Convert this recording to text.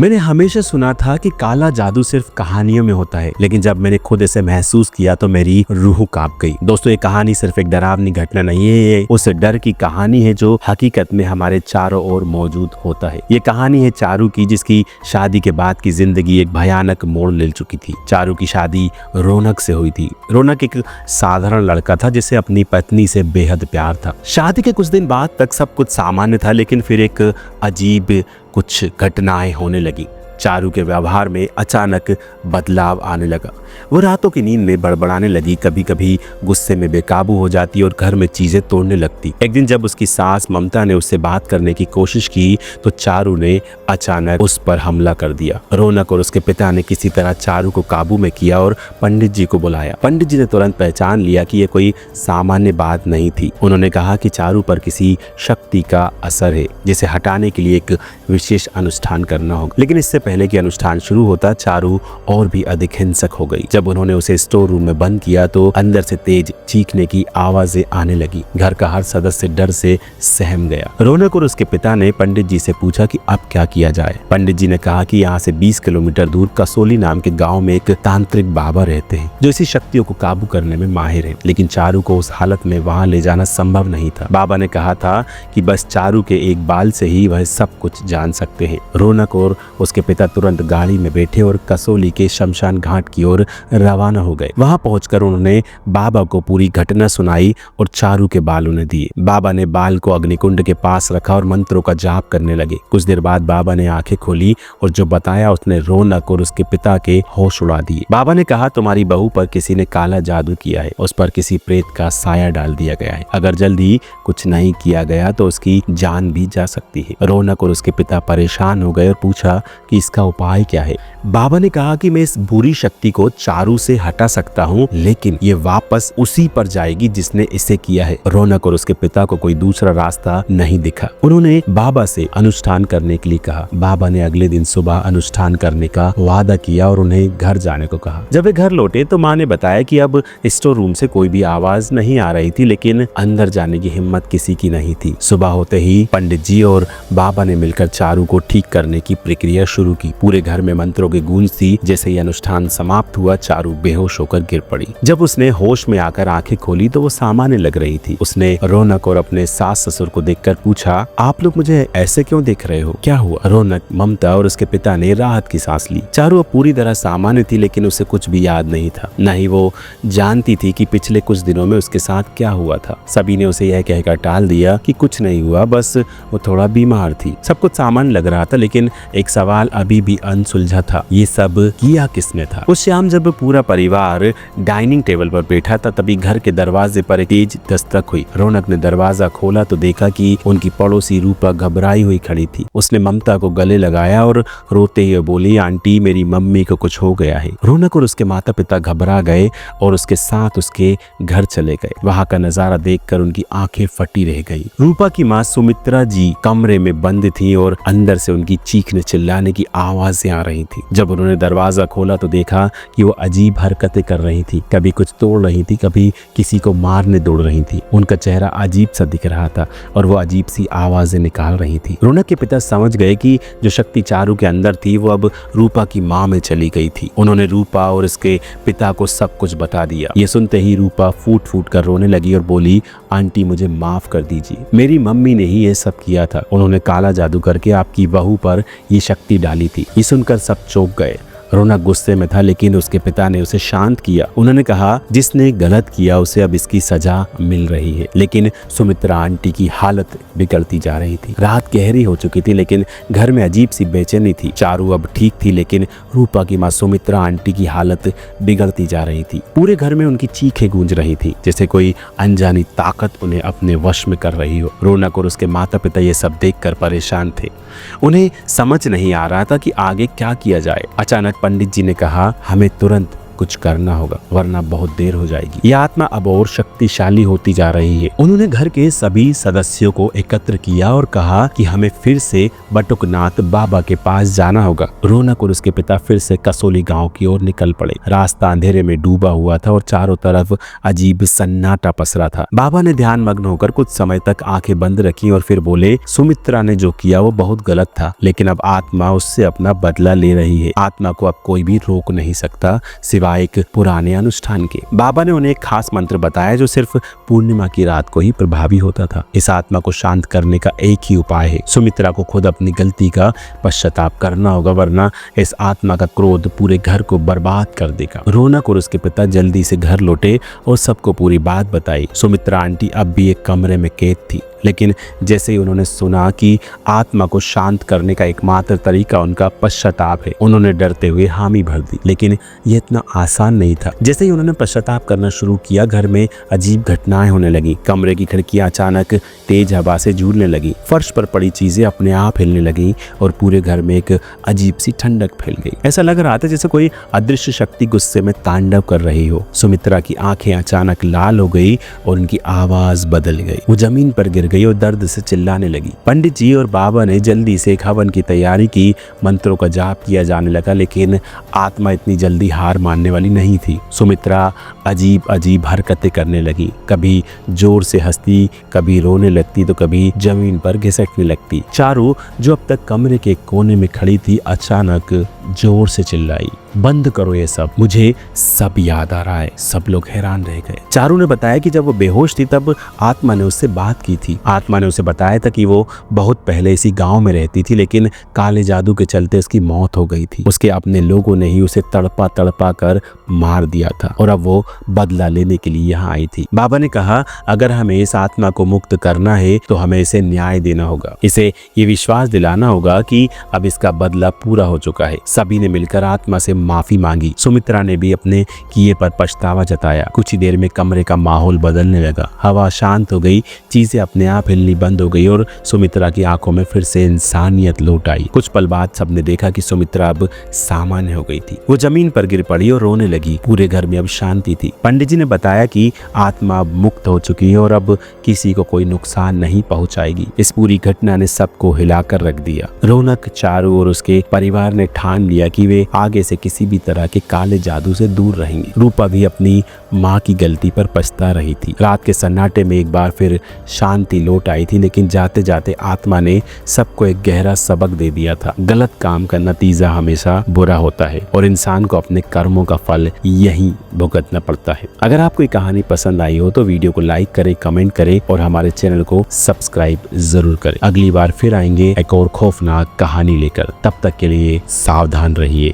मैंने हमेशा सुना था कि काला जादू सिर्फ कहानियों में होता है, लेकिन जब मैंने खुद इसे महसूस किया तो मेरी रूह कांप गई। दोस्तों, ये कहानी सिर्फ एक डरावनी घटना नहीं है, ये उस डर की कहानी है जो हकीकत में हमारे चारों ओर मौजूद होता है। ये कहानी है चारू की, जिसकी शादी के बाद की जिंदगी एक भयानक मोड़ ले चुकी थी। चारू की शादी रौनक से हुई थी। रौनक एक साधारण लड़का था जिसे अपनी पत्नी से बेहद प्यार था। शादी के कुछ दिन बाद तक सब कुछ सामान्य था, लेकिन फिर एक अजीब कुछ घटनाएं होने लगी। चारू के व्यवहार में अचानक बदलाव आने लगा। वो रातों की नींद में बड़बड़ाने लगी, कभी कभी गुस्से में बेकाबू हो जाती और घर में चीजें तोड़ने लगती। एक दिन जब उसकी सास ममता ने उससे बात करने की कोशिश की तो चारू ने अचानक उस पर हमला कर दिया। रौनक और उसके पिता ने किसी तरह चारू को काबू में किया और पंडित जी को बुलाया। पंडित जी ने तुरंत पहचान लिया कि यह कोई सामान्य बात नहीं थी। उन्होंने कहा कि चारू पर किसी शक्ति का असर है, जिसे हटाने के लिए एक विशेष अनुष्ठान करना होगा। लेकिन इससे पहले कि अनुष्ठान शुरू होता, चारू और भी अधिक हिंसक हो गई। जब उन्होंने उसे स्टोर रूम में बंद किया तो अंदर से तेज चीखने की आवाजें आने लगी। घर का हर सदस्य डर से सहम गया। रौनक और उसके पिता ने पंडित जी से पूछा कि अब क्या किया जाए। पंडित जी ने कहा कि यहाँ से 20 किलोमीटर दूर कसोली नाम के गांव में एक तांत्रिक बाबा रहते हैं जो इसी शक्तियों को काबू करने में माहिर है, लेकिन चारू को उस हालत में वहां ले जाना संभव नहीं था। बाबा ने कहा था कि बस चारू के एक बाल से ही वह सब कुछ जान सकते हैं। रौनक और उसके पिता तुरंत गाड़ी में बैठे और कसोली के शमशान घाट की ओर रवाना हो गए। वहां पहुंचकर उन्होंने बाबा को पूरी घटना सुनाई और चारू के बाल उन्हें दिए। बाबा ने बाल को अग्निकुंड के पास रखा और मंत्रों का जाप करने लगे। कुछ देर बाद बाबा ने आंखें खोली और जो बताया उसने रौनक और उसके पिता के होश उड़ा दिए। बाबा ने कहा, तुम्हारी बहू पर किसी ने काला जादू किया है, उस पर किसी प्रेत का साया डाल दिया गया है। अगर जल्दी कुछ नहीं किया गया तो उसकी जान भी जा सकती है। रौनक और उसके पिता परेशान हो गए और पूछा कि इसका उपाय क्या है। बाबा ने कहा कि मैं इस बुरी शक्ति को चारू से हटा सकता हूँ, लेकिन ये वापस उसी पर जाएगी जिसने इसे किया है। रौनक और उसके पिता को कोई दूसरा रास्ता नहीं दिखा। उन्होंने बाबा से अनुष्ठान करने के लिए कहा। बाबा ने अगले दिन सुबह अनुष्ठान करने का वादा किया और उन्हें घर जाने को कहा। जब वे घर लौटे तो माँ ने बताया कि अब स्टोर रूम से कोई भी आवाज नहीं आ रही थी, लेकिन अंदर जाने की हिम्मत किसी की नहीं थी। सुबह होते ही पंडित जी और बाबा ने मिलकर चारू को ठीक करने की प्रक्रिया शुरू की। पूरे घर में मंत्रों की गूंज थी। जैसे ही अनुष्ठान समाप्त हुआ, चारू बेहोश होकर गिर पड़ी। जब उसने होश में आकर आंखें खोली तो वो सामान्य लग रही थी। उसने रौनक और अपने सास ससुर को देखकर पूछा, आप लोग मुझे ऐसे क्यों देख रहे हो, क्या हुआ? रौनक, ममता और उसके पिता ने राहत की सांस ली। चारू अब पूरी तरह सामान्य थी, लेकिन उसे कुछ भी याद नहीं था। न ही वो जानती थी कि पिछले कुछ दिनों में उसके साथ क्या हुआ था। सभी ने उसे यह कहकर टाल दिया कि कुछ नहीं हुआ, बस वो थोड़ा बीमार थी। सब कुछ सामान्य लग रहा था, लेकिन एक सवाल अभी भी अनसुलझा था, ये सब किया किसने था? उस शाम जब पूरा परिवार डाइनिंग टेबल पर बैठा था, तभी घर के दरवाजे पर एक तेज दस्तक हुई। रौनक ने दरवाजा खोला तो देखा कि उनकी पड़ोसी रूपा घबराई हुई खड़ी थी। उसने ममता को गले लगाया और रोते हुए बोली, आंटी, मेरी मम्मी को कुछ हो गया है। रौनक और उसके माता पिता घबरा गए और उसके साथ उसके घर चले गए। वहां का नजारा देखकर उनकी आंखें फटी रह गई। रूपा की माँ सुमित्रा जी कमरे में बंद थी और अंदर से उनकी चीखने चिल्लाने की आवाजें आ रही थी। जब उन्होंने दरवाजा खोला तो देखा कि वो अजीब हरकतें कर रही थी। कभी कुछ तोड़ रही थी, कभी किसी को मारने दौड़ रही थी। उनका चेहरा अजीब सा दिख रहा था और वो अजीब सी आवाजें निकाल रही थी। रौनक के पिता समझ गए कि जो शक्ति चारू के अंदर थी वो अब रूपा की माँ में चली गई थी। उन्होंने रूपा और उसके पिता को सब कुछ बता दिया। ये सुनते ही रूपा फूट फूट कर रोने लगी और बोली, आंटी, मुझे माफ कर दीजिए, मेरी मम्मी ने ही ये सब किया था। उन्होंने काला जादू करके आपकी बहू पर ये शक्ति डाली थी। ये सुनकर सब चौंक गए। रौनक गुस्से में था, लेकिन उसके पिता ने उसे शांत किया। उन्होंने कहा, जिसने गलत किया उसे अब इसकी सजा मिल रही है। लेकिन सुमित्रा आंटी की हालत बिगड़ती जा रही थी। रात गहरी हो चुकी थी, लेकिन घर में अजीब सी बेचैनी थी। चारू अब ठीक थी, लेकिन रूपा की माँ सुमित्रा आंटी की हालत बिगड़ती जा रही थी। पूरे घर में उनकी चीखें गूंज रही थी, जैसे कोई अनजानी ताकत उन्हें अपने वश में कर रही हो। रौनक और उसके माता पिता ये सब देखकर परेशान थे। उन्हें समझ नहीं आ रहा था कि आगे क्या किया जाए। अचानक पंडित जी ने कहा, हमें तुरंत कुछ करना होगा वरना बहुत देर हो जाएगी। यह आत्मा अब और शक्तिशाली होती जा रही है। उन्होंने घर के सभी सदस्यों को एकत्र किया और कहा कि हमें फिर से बटुकनाथ बाबा के पास जाना होगा। रौनक और उसके पिता फिर से कसोली गांव की ओर निकल पड़े। रास्ता अंधेरे में डूबा हुआ था और चारों तरफ अजीब सन्नाटा पसरा था। बाबा ने ध्यान मग्न होकर कुछ समय तक आंखें बंद रखी और फिर बोले, सुमित्रा ने जो किया वो बहुत गलत था, लेकिन अब आत्मा उससे अपना बदला ले रही है। आत्मा को अब कोई भी रोक नहीं सकता सिवाय एक पुराने अनुष्ठान के। बाबा ने उन्हें एक खास मंत्र बताया जो सिर्फ पूर्णिमा की रात को ही प्रभावी होता था। इस आत्मा को शांत करने का एक ही उपाय है, सुमित्रा को खुद अपनी गलती का पश्चाताप करना होगा वरना इस आत्मा का क्रोध पूरे घर को बर्बाद कर देगा। रौनक और उसके पिता जल्दी से घर लौटे और सबको पूरी बात बताई। सुमित्रा आंटी अब भी एक कमरे में कैद थी, लेकिन जैसे ही उन्होंने सुना कि आत्मा को शांत करने का एकमात्र तरीका उनका पश्चाताप है, उन्होंने डरते हुए हामी भर दी। लेकिन यह इतना आसान नहीं था। जैसे ही उन्होंने पश्चाताप करना शुरू किया, घर में अजीब घटनाएं होने लगी। कमरे की खिड़कियां अचानक तेज हवा से झूलने लगी, फर्श पर पड़ी चीजें अपने आप हिलने लगी और पूरे घर में एक अजीब सी ठंडक फैल गई। ऐसा लग रहा था जैसे कोई अदृश्य शक्ति गुस्से में तांडव कर रही हो। सुमित्रा की आंखें अचानक लाल हो गई और उनकी आवाज बदल गई। वो जमीन पर गिर गई और दर्द से चिल्लाने लगी। पंडित जी और बाबा ने जल्दी से एक हवन की तैयारी की। मंत्रों का जाप किया जाने लगा, लेकिन आत्मा इतनी जल्दी हार मानने वाली नहीं थी। सुमित्रा अजीब अजीब हरकतें करने लगी, कभी जोर से हंसती, कभी रोने लगती तो कभी जमीन पर घिसटने लगती। चारू जो अब तक कमरे के कोने में खड़ी थी अचानक जोर से चिल्लाई, बंद करो ये सब, मुझे सब याद आ रहा है। सब लोग हैरान रह गए। चारू ने बताया कि जब वो बेहोश थी तब आत्मा ने उससे बात की थी। आत्मा ने उसे बताया था कि वो बहुत पहले इसी गांव में रहती थी, लेकिन काले जादू के चलते उसकी मौत हो गई थी। उसके अपने लोगों ने ही उसे तड़पा तड़पा कर मार दिया था और अब वो बदला लेने के लिए यहाँ आई थी। बाबा ने कहा, अगर हमें इस आत्मा को मुक्त करना है तो हमें इसे न्याय देना होगा। इसे ये विश्वास दिलाना होगा कि अब इसका बदला पूरा हो चुका है। सभी ने मिलकर आत्मा से माफी मांगी। सुमित्रा ने भी अपने किए पर पछतावा जताया। कुछ ही देर में कमरे का माहौल बदलने लगा। हवा शांत हो गई, चीजें अपने आप हिलनी बंद हो गई और सुमित्रा की आंखों में फिर से इंसानियत लौट आई। कुछ पल बाद सबने देखा कि सुमित्रा अब सामान्य हो गई थी। वो जमीन पर गिर पड़ी और रोने लगी। पूरे घर में अब शांति थी। पंडित जी ने बताया कि आत्मा अब मुक्त हो चुकी है और अब किसी को कोई नुकसान नहीं पहुंचाएगी। इस पूरी घटना ने सबको हिलाकर रख दिया। रौनक, चारू और उसके परिवार ने ठान लिया कि वे आगे से किसी भी तरह के काले जादू से दूर रहेंगे। रूपा भी अपनी माँ की गलती पर पछता रही थी। रात के सन्नाटे में एक बार फिर शांति लौट आई थी, लेकिन जाते जाते आत्मा ने सबको एक गहरा सबक दे दिया था। गलत काम का नतीजा हमेशा बुरा होता है और इंसान को अपने कर्मों का फल यहीं भुगतना पड़ता है। अगर आपको ये कहानी पसंद आई हो तो वीडियो को लाइक करें, कमेंट करें और हमारे चैनल को सब्सक्राइब जरूर करें। अगली बार फिर आएंगे एक और खौफनाक कहानी लेकर। तब तक के लिए सावधान रहिए।